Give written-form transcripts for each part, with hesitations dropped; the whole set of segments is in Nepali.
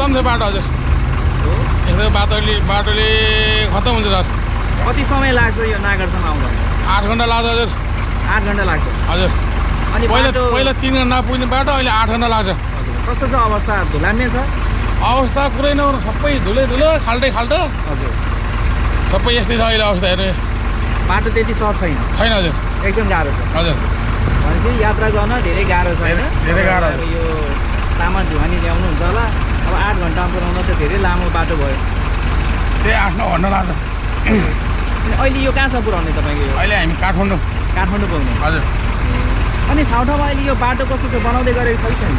खत्तम छ बाटो हजुर यस्तो बाटोले खत्तम हुन्छ सर कति समय लाग्छ यो नागरसम्म आउँदा 8 घण्टा लाग्छ हजुर 8 घण्टा लाग्छ हजुर अनि पहिला 3 घण्टा पुग्ने बाटो अहिले 8 घण्टा लाग्छ कस्तो छ अवस्था धुलाम्य छ अवस्था कुरै नगर्नु सबै धुलो खाल्टो हजुर सबै यस्तै छ अहिले अवस्था हेर्नु बाटो त्यति सहज छैन हजुर एकदम गाह्रो छ हजुर भनेपछि यात्रा गर्न धेरै गाह्रो छ हैन धेरै गाह्रो यो सामान ढुवानी ल्याउनु हुन्छ होला अब 8 घण्टामा पुर्याउन त धेरै लामो बाटो भयो त्यही 8-9 घण्टा लाग्छ अनि अहिले यो कहाँसम्म पुर्याउने तपाईँको यो अहिले हामी काठमाडौँ पुग्ने हजुर अनि ठाउँ ठाउँमा अहिले यो बाटो कस्तो छ बनाउँदै गरेको छ कि छैन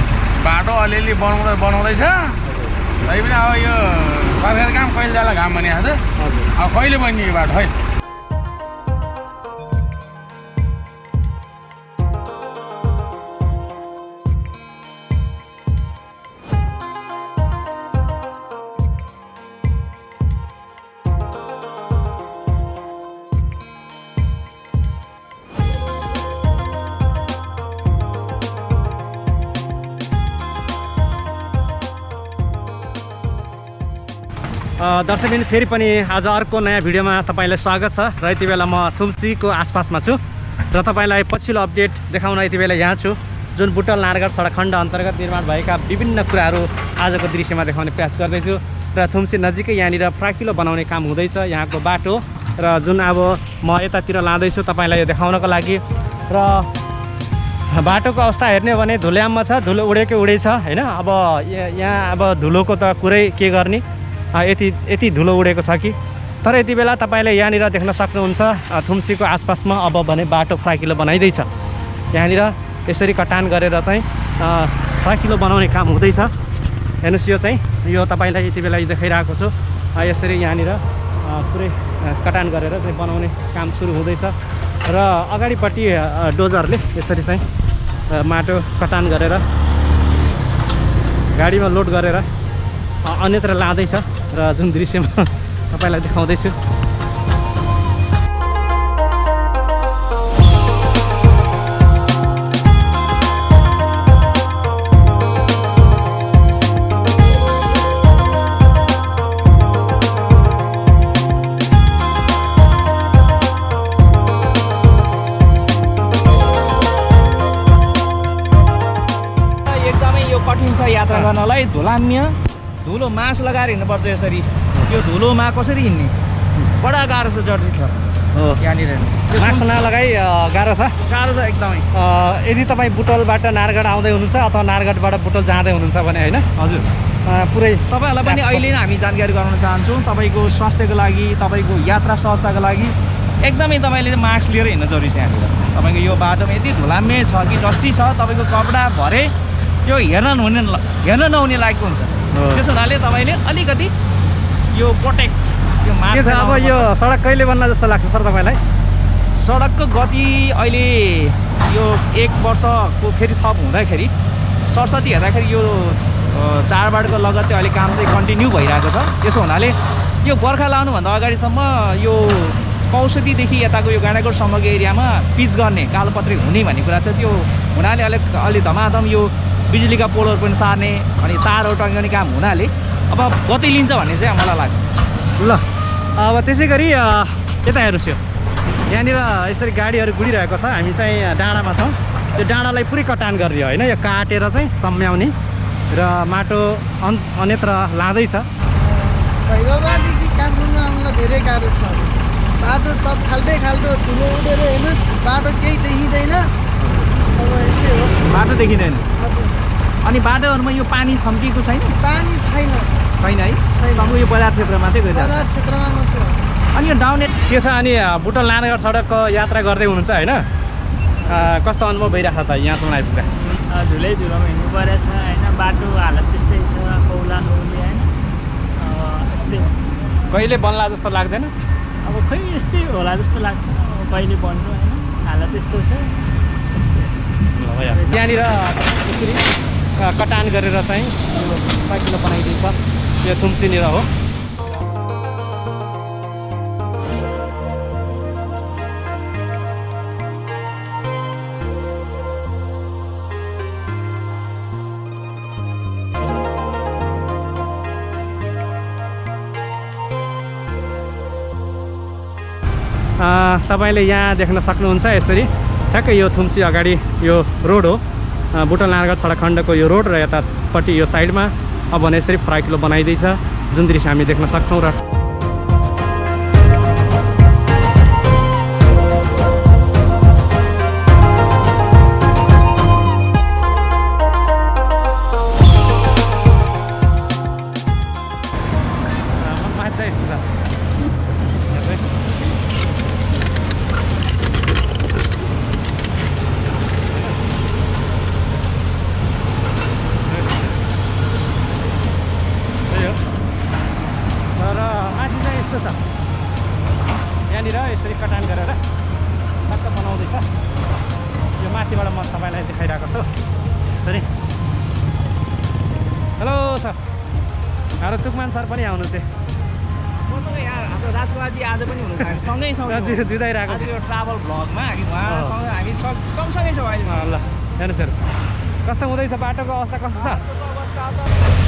बाटो अलिअलि बनाउँदैछ तै पनि अब यो सरकारी काम कहिले जाला घाम भने हजुर अब कहिले बन्ने यो बाटो है दर्शकबिन फेरि पनि आज अर्को नयाँ भिडियोमा तपाईँलाई स्वागत छ र यति बेला म थुम्सीको आसपासमा छु र तपाईँलाई पछिल्लो अपडेट देखाउन यति बेला यहाँ छु जुन बुटवल नारायणघाट सडक खण्ड अन्तर्गत निर्माण भएका विभिन्न कुराहरू आजको दृश्यमा देखाउने प्रयास गर्दैछु र थुम्सी नजिकै यहाँनिर फ्राकिलो बनाउने काम हुँदैछ यहाँको बाटो र जुन अब म यतातिर लाँदैछु तपाईँलाई यो देखाउनको लागि र बाटोको अवस्था हेर्ने हो भने धुल्याममा छ धुलो उडेकै उडै छ होइन अब यहाँ अब धुलोको त कुरै के गर्ने यति धुलो उडेको छ कि तर यति बेला तपाईँले यहाँनिर देख्न सक्नुहुन्छ थुम्सीको आसपासमा अब भने बाटो फ्राकिलो बनाइँदैछ यहाँनिर यसरी कटान गरेर चाहिँ फ्राकिलो बनाउने काम हुँदैछ हेर्नुहोस् यो चाहिँ यो तपाईँलाई यति बेला देखाइरहेको छु यसरी यहाँनिर पुरै कटान गरेर चाहिँ बनाउने काम सुरु हुँदैछ र अगाडिपट्टि डोजरले यसरी चाहिँ माटो कटान गरेर गाडीमा लोड गरेर अन्यत्र लाँदैछ र जुन दृश्यमा तपाईँलाई देखाउँदैछु एकदमै यो कठिन छ यात्रा गर्नलाई धुलाम्य धुलो मास्क लगाएर हिँड्नुपर्छ यसरी यो धुलोमा कसरी हिँड्ने बडा गाह्रो छ जर्नी छ यहाँनिर मास्क नलगाई गाह्रो छ एकदमै यदि तपाईँ बुटवलबाट नारायणघाट आउँदै हुनुहुन्छ अथवा नारायणघाटबाट बुटवल जाँदै हुनुहुन्छ भने होइन हजुर पुरै तपाईँहरूलाई पनि अहिले नै हामी जानकारी गराउन चाहन्छौँ तपाईँको स्वास्थ्यको लागि तपाईँको यात्रा सहजताको लागि एकदमै तपाईँले मास्क लिएर हिँड्न जरुरी छ यहाँनिर तपाईँको यो बाटोमा यति धुलाम्य छ कि डस्टी छ तपाईँको कपडा भरे यो हेर्न नहुने लायकको हुन्छ त्यसो हुनाले तपाईँले अलिकति यो प्रोटेक्ट यो मास्क अब यो सडक कहिले बन्ला जस्तो लाग्छ सर तपाईँलाई सडकको गति अहिले यो 1 वर्षको फेरि थप हुँदाखेरि सरस्वती हेर्दाखेरि यो चाडबाडको लगत्तै अहिले काम चाहिँ कन्टिन्यू भइरहेको छ त्यसो हुनाले यो बर्खा लाउनुभन्दा अगाडिसम्म यो कौशतीदेखि यताको यो गाडाकोटसम्मको एरियामा पिच गर्ने कालोपत्री हुने भन्ने कुरा छ त्यो हुनाले अलि धमाधम यो बिजुलीका पोलहरू पनि सार्ने अनि तारहरू टङ्ग्याउने काम हुनाले अब गति लिन्छ भन्ने चाहिँ मलाई लाग्छ ल अब त्यसै गरी यता हेर्नुहोस् यो यहाँनिर यसरी गाडीहरू गुडिरहेको छ हामी चाहिँ डाँडामा छौँ त्यो डाँडालाई पुरै कटान गर्ने होइन यो काटेर चाहिँ सम्याउने र माटो अन्यत्र लाँदैछ भैरवादेखि काठमाडौँ आउन धेरै गाह्रो छ बाटो सब खाल्टो धुलो उडेर हेर्नुहोस् बाटो केही देखिँदैन अब यस्तै हो बाटो देखिँदैन अनि बाटोहरूमा यो पानी छम्किएको छैन पानी छैन है सब यो बजार क्षेत्र मात्रै गइरहेको बजार क्षेत्रमा मात्र अनि यो डाउन के छ अनि बुटवल नारायणघाट सडकको यात्रा गर्दै हुनुहुन्छ होइन कस्तो अनुभव भइरहेको छ त यहाँसम्म आइपुग्दा धुलै धुलोमा हिँड्नु परेछ होइन बाटो हालत त्यस्तै छ कौला नौली होइन यस्तै कहिले बन्ला जस्तो लाग्दैन अब खै यस्तै होला जस्तो लाग्छ अब कहिले बन्नु होइन हालत त्यस्तो छ यहाँनिर यसरी कटान गरेर चाहिँ यो साइकल बनाइदिन्छ यो थुम्सीनिर हो तपाईँले यहाँ देख्न सक्नुहुन्छ यसरी ठ्याक्कै यो थुम्सी अगाडि यो रोड हो बुटवल नारायणघाट सडक खण्डको यो रोड र यतापट्टि यो साइडमा अब भने यसरी फराकिलो बनाइँदैछ जुन दृश्य हामी देख्न सक्छौँ र यहाँनिर यसरी कटान गरेर टक्क बनाउँदैछ यो माथिबाट म तपाईँलाई देखाइरहेको छु यसरी हेलो सर हाम्रो तुकमान सर पनि आउनु चाहिँ मसँग यहाँ हाम्रो राजकुमारजी आज पनि हुनुहुन्छ हामी सँगै जुदाइरहेको यो ट्राभल भ्लगमा उहाँसँग हामी सँगसँगै छौँ अहिले ल हेर्नुहोस् हेर्नुहोस् कस्तो हुँदैछ बाटोको अवस्था कस्तो छ अवस्था